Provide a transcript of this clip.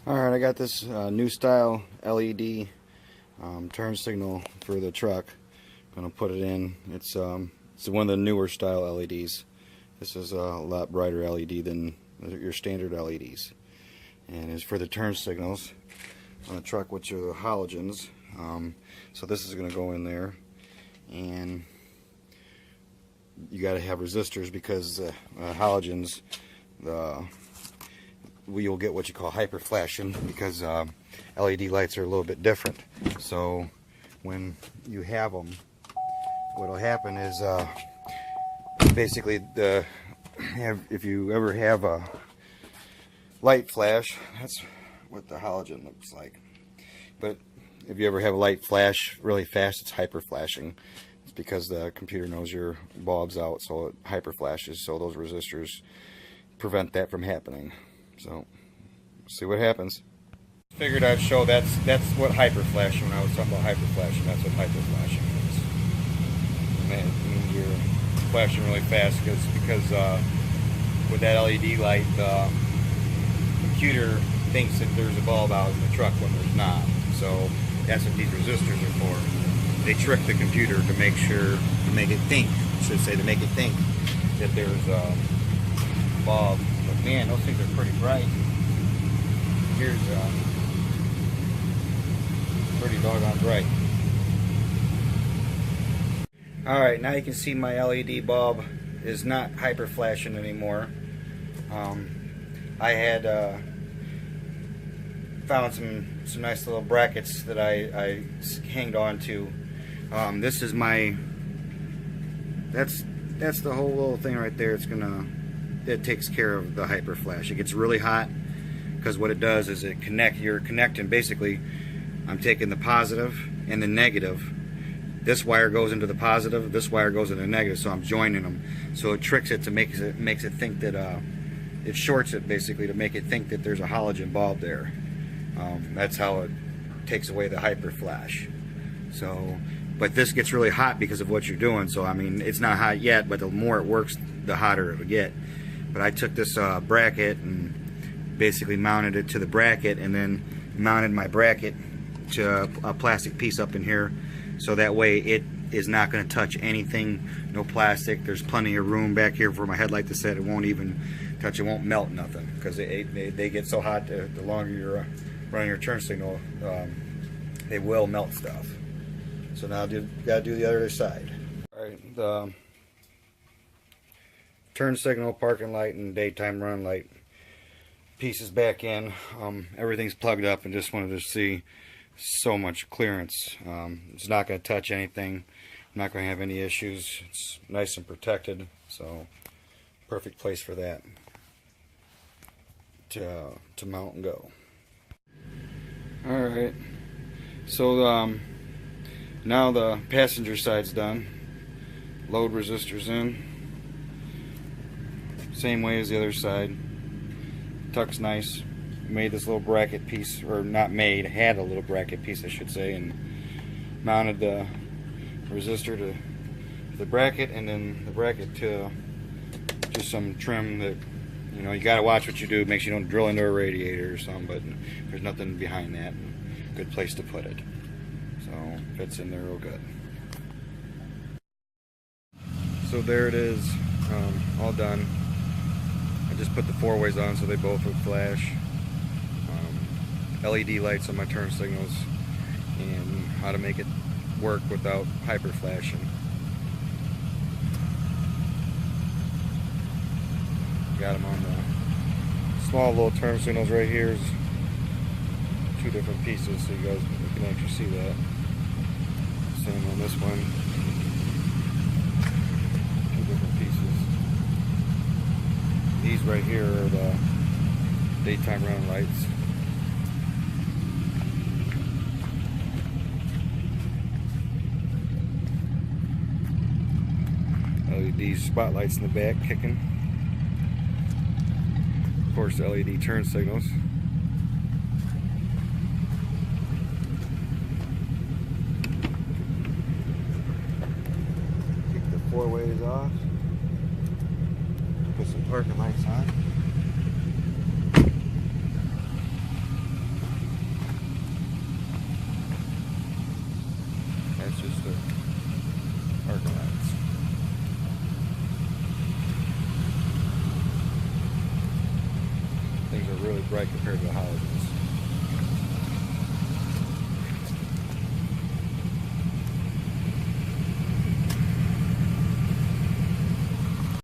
Alright, I got this new style LED turn signal for the truck. I'm going to put it in. It's one of the newer style LEDs. This is a lot brighter LED than your standard LEDs. And it's for the turn signals on a truck, which are the halogens. So this is going to go in there. And you got to have resistors because halogens, you'll get what you call hyper flashing because LED lights are a little bit different. So when you have them, what will happen is basically if you ever have a light flash, that's what the halogen looks like. But if you ever have a light flash really fast, it's hyper flashing. It's because the computer knows your bulb's out, so it hyper flashes. So those resistors prevent that from happening. So, see what happens. Figured I'd show that's what hyper flashing. When I was talking about hyper flashing, that's what hyper flashing is. And that means you're flashing really fast because with that LED light, the computer thinks that there's a bulb out in the truck when there's not. So that's what these resistors are for. They trick the computer to make it think that there's a bulb. Man, those things are pretty bright. Here's pretty doggone bright. Alright, now you can see my LED bulb is not hyper flashing anymore. I had found some nice little brackets that I hanged on to. This is that's the whole little thing right there. It takes care of the hyper flash. It gets really hot because what it does is you're connecting. Basically, I'm taking the positive and the negative. This wire goes into the positive, this wire goes into the negative, so I'm joining them. So it tricks it to makes it think that it shorts it basically to make it think that there's a halogen bulb there. That's how it takes away the hyper flash. So, but this gets really hot because of what you're doing. So I mean, it's not hot yet, but the more it works, the hotter it will get. But I took this bracket and basically mounted it to the bracket, and then mounted my bracket to a plastic piece up in here, so that way it is not going to touch anything. No plastic. There's plenty of room back here for my headlight to set. It won't even touch. It won't melt nothing because they get so hot. The longer you're running your turn signal, they will melt stuff. So now you got to do the other side. All right, the turn signal, parking light, and daytime run light pieces back in. Everything's plugged up, and just wanted to see so much clearance. It's not going to touch anything. I'm not going to have any issues. It's nice and protected, so perfect place for that to mount and go. All right, so now the passenger side's done. Load resistors in. Same way as the other side. Tuck's nice. Made this little bracket piece, or not made, had a little bracket piece I should say, and mounted the resistor to the bracket, and then the bracket to just some trim that, you know, you gotta watch what you do. Make sure you don't drill into a radiator or something, but there's nothing behind that. Good place to put it. So fits in there real good. So there it is, all done. I just put the 4-ways on so they both would flash. LED lights on my turn signals, and how to make it work without hyper flashing. Got them on the small little turn signals right here. Is 2 different pieces, so you guys can actually see that. Same on this one. 2 different pieces. These right here are the daytime running lights. LED spotlights in the back kicking. Of course, the LED turn signals. Kick the 4-ways off. Put some parking lights on. the arc lights. Things are really bright compared to the halogens.